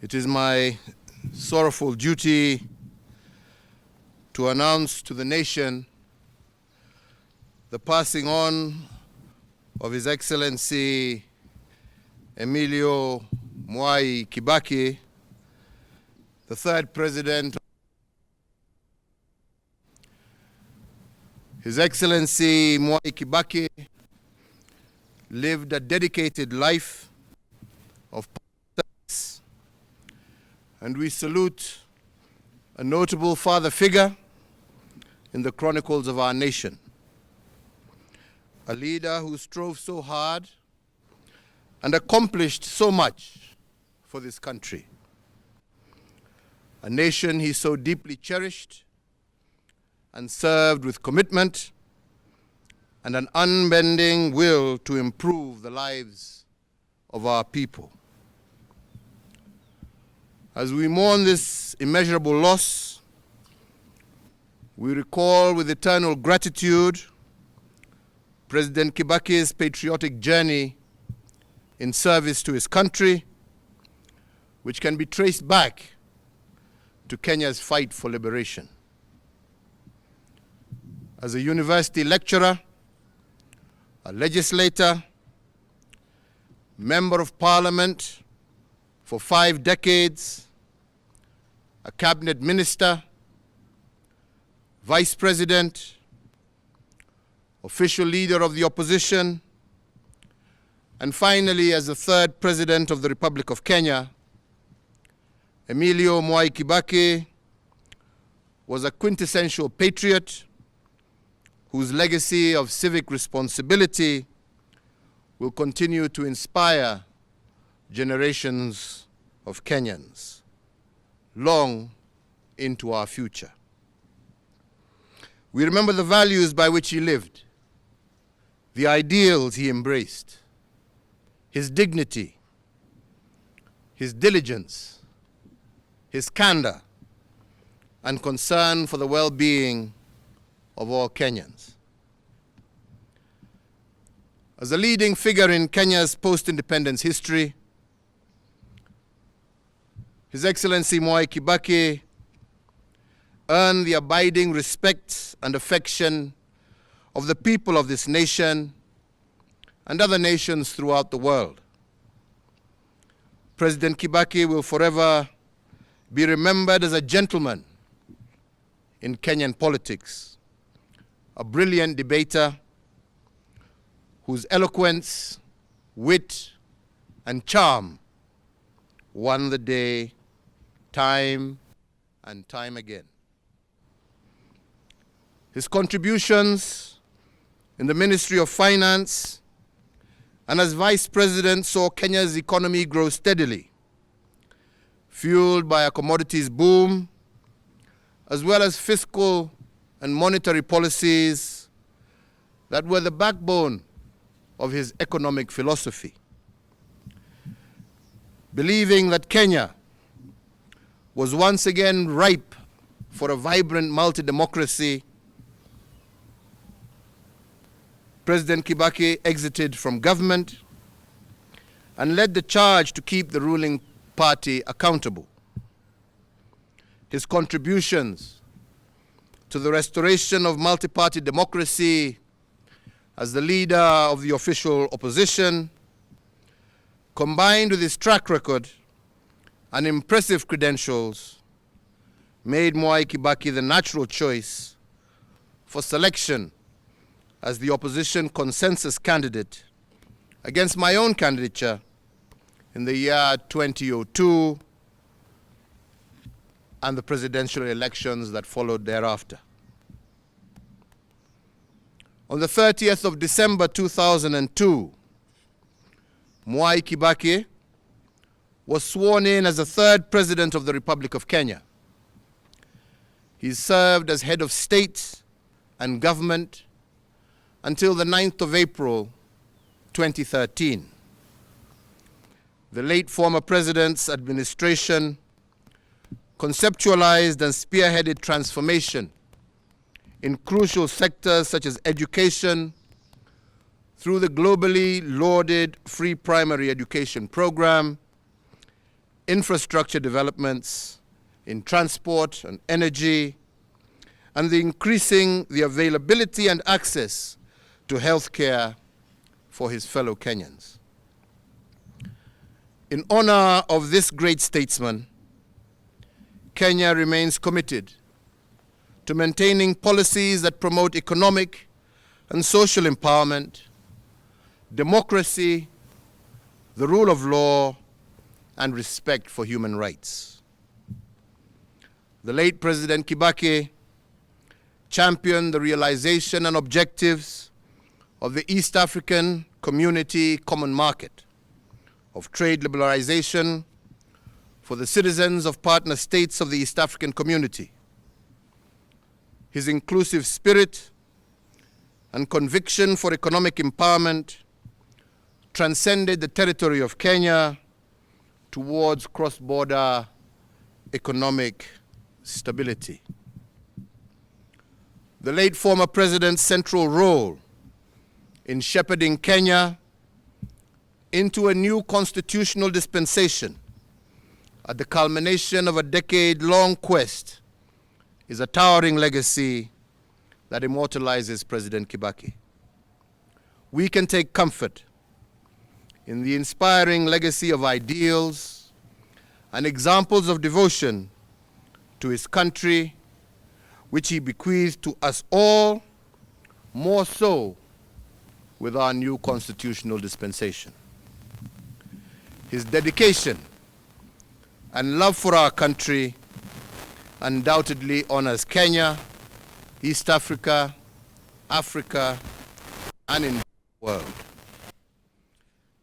It is my sorrowful duty to announce to the nation the passing on of His Excellency Emilio Mwai Kibaki, the third president. His Excellency Mwai Kibaki lived a dedicated life of service, and we salute a notable father figure in the chronicles of our nation, a leader who strove so hard and accomplished so much for this country, a nation he so deeply cherished and served with commitment and an unbending will to improve the lives of our people. As we mourn this immeasurable loss, we recall with eternal gratitude President Kibaki's patriotic journey in service to his country, which can be traced back to Kenya's fight for liberation. As a university lecturer, a legislator, member of parliament for 5 decades, a cabinet minister, vice president, official leader of the opposition, and finally as the third president of the Republic of Kenya, Emilio Mwai Kibaki was a quintessential patriot whose legacy of civic responsibility will continue to inspire generations of Kenyans long into our future. We remember the values by which he lived, the ideals he embraced, his dignity, his diligence, his candor, and concern for the well-being of all Kenyans. As a leading figure in Kenya's post-independence history, His Excellency Mwai Kibaki earned the abiding respect and affection of the people of this nation and other nations throughout the world. President Kibaki will forever be remembered as a gentleman in Kenyan politics, a brilliant debater whose eloquence, wit, and charm won the day time and time again. His contributions in the Ministry of Finance and as Vice President saw Kenya's economy grow steadily, fueled by a commodities boom, as well as fiscal and monetary policies that were the backbone of his economic philosophy. Believing that Kenya was once again ripe for a vibrant multi-democracy, President Kibaki exited from government and led the charge to keep the ruling party accountable. His contributions to the restoration of multi-party democracy as the leader of the official opposition, combined with his track record and impressive credentials, made Mwai Kibaki the natural choice for selection as the opposition consensus candidate against my own candidature in the year 2002 and the presidential elections that followed thereafter. On the 30th of December 2002, Mwai Kibaki was sworn in as the third president of the Republic of Kenya. He served as head of state and government until the 9th of April 2013. The late former president's administration conceptualized and spearheaded transformation in crucial sectors such as education through the globally lauded free primary education program, infrastructure developments in transport and energy, and increasing the availability and access to health care for his fellow Kenyans. In honor of this great statesman, Kenya remains committed to maintaining policies that promote economic and social empowerment, democracy, the rule of law, and respect for human rights. The late President Kibaki championed the realization and objectives of the East African Community Common Market, of trade liberalization for the citizens of partner states of the East African Community. His inclusive spirit and conviction for economic empowerment transcended the territory of Kenya towards cross-border economic stability. The late former president's central role in shepherding Kenya into a new constitutional dispensation at the culmination of a decade-long quest is a towering legacy that immortalizes President Kibaki. We can take comfort in the inspiring legacy of ideals and examples of devotion to his country, which he bequeathed to us all, more so with our new constitutional dispensation. His dedication and love for our country undoubtedly honors Kenya, East Africa, Africa, and in the world.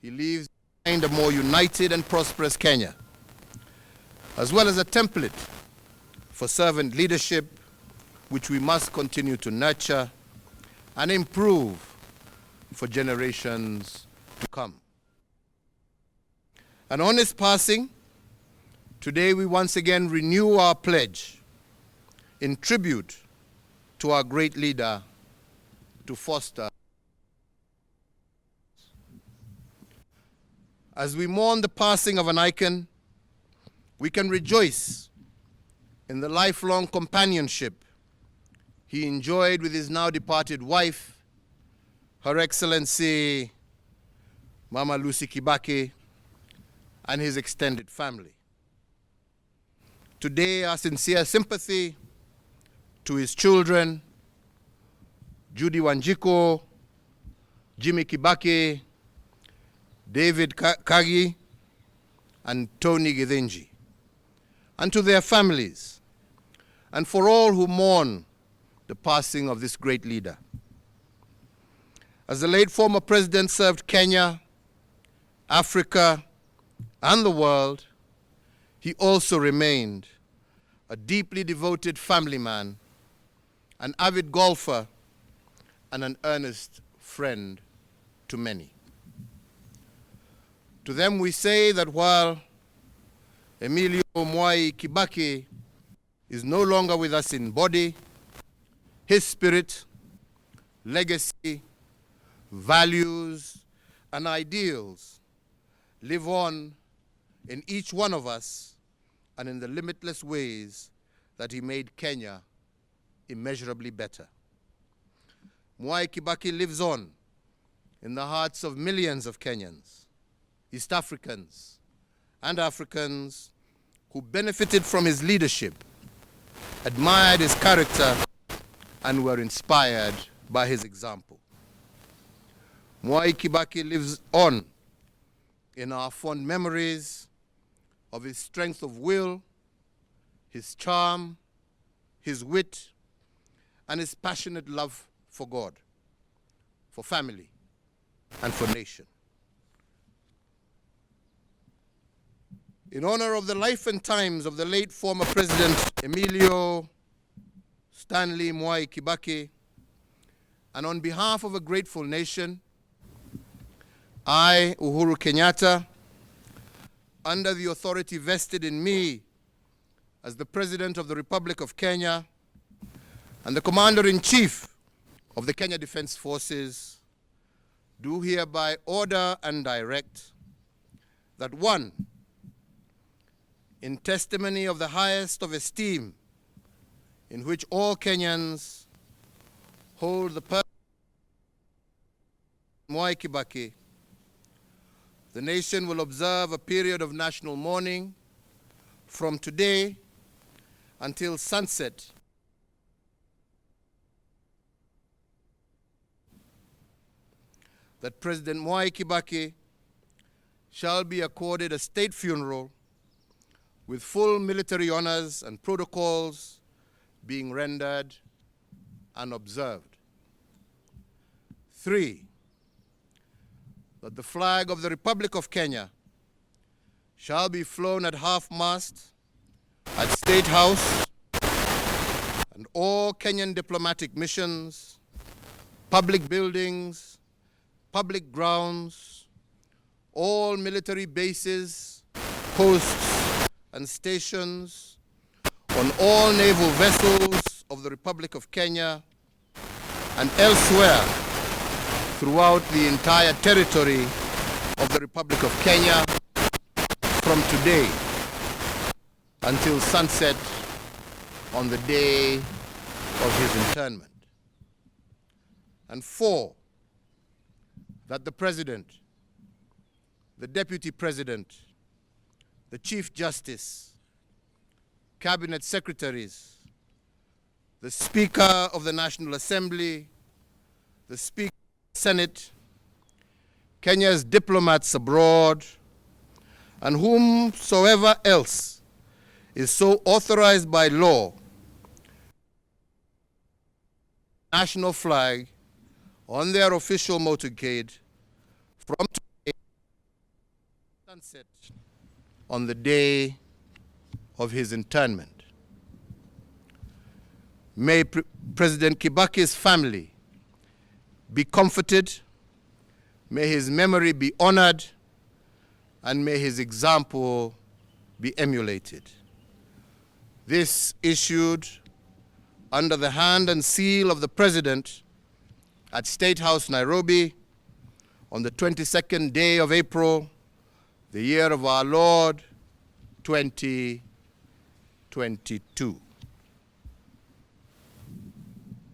He leaves behind a more united and prosperous Kenya, as well as a template for servant leadership, which we must continue to nurture and improve for generations to come. And on his passing, today we once again renew our pledge in tribute to our great leader to foster. As we mourn the passing of an icon, we can rejoice in the lifelong companionship he enjoyed with his now departed wife, Her Excellency Mama Lucy Kibaki, and his extended family. Today, our sincere sympathy to his children, Judy Wanjiko, Jimmy Kibaki, David Kagi, and Tony Githinji, and to their families, and for all who mourn the passing of this great leader. As the late former president served Kenya, Africa, and the world, he also remained a deeply devoted family man, an avid golfer, and an earnest friend to many. To them we say that while Emilio Mwai Kibaki is no longer with us in body, his spirit, legacy, values, and ideals live on in each one of us and in the limitless ways that he made Kenya immeasurably better. Mwai Kibaki lives on in the hearts of millions of Kenyans, East Africans, and Africans who benefited from his leadership, admired his character, and were inspired by his example. Mwai Kibaki lives on in our fond memories of his strength of will, his charm, his wit, and his passionate love for God, for family, and for nation. In honor of the life and times of the late former President Emilio Stanley Mwai Kibaki, and on behalf of a grateful nation, I, Uhuru Kenyatta, under the authority vested in me as the President of the Republic of Kenya and the Commander-in-Chief of the Kenya Defense Forces, do hereby order and direct that 1, in testimony of the highest of esteem in which all Kenyans hold the person of Mwai Kibaki, the nation will observe a period of national mourning from today until sunset. That President Mwai Kibaki shall be accorded a state funeral with full military honors and protocols being rendered and observed. 3, that the flag of the Republic of Kenya shall be flown at half-mast at State House and all Kenyan diplomatic missions, public buildings, public grounds, all military bases, posts, and stations, on all naval vessels of the Republic of Kenya, and elsewhere throughout the entire territory of the Republic of Kenya from today until sunset on the day of his internment. And 4, that the President, the Deputy President, the Chief Justice, Cabinet Secretaries, the Speaker of the National Assembly, the Speaker of the Senate, Kenya's diplomats abroad, and whomsoever else is so authorized by law, national flag on their official motorcade from today sunset on the day of his internment. May President Kibaki's family be comforted, may his memory be honored, and may his example be emulated. This issued under the hand and seal of the President at State House, Nairobi, on the 22nd day of April, the year of our Lord, 2022.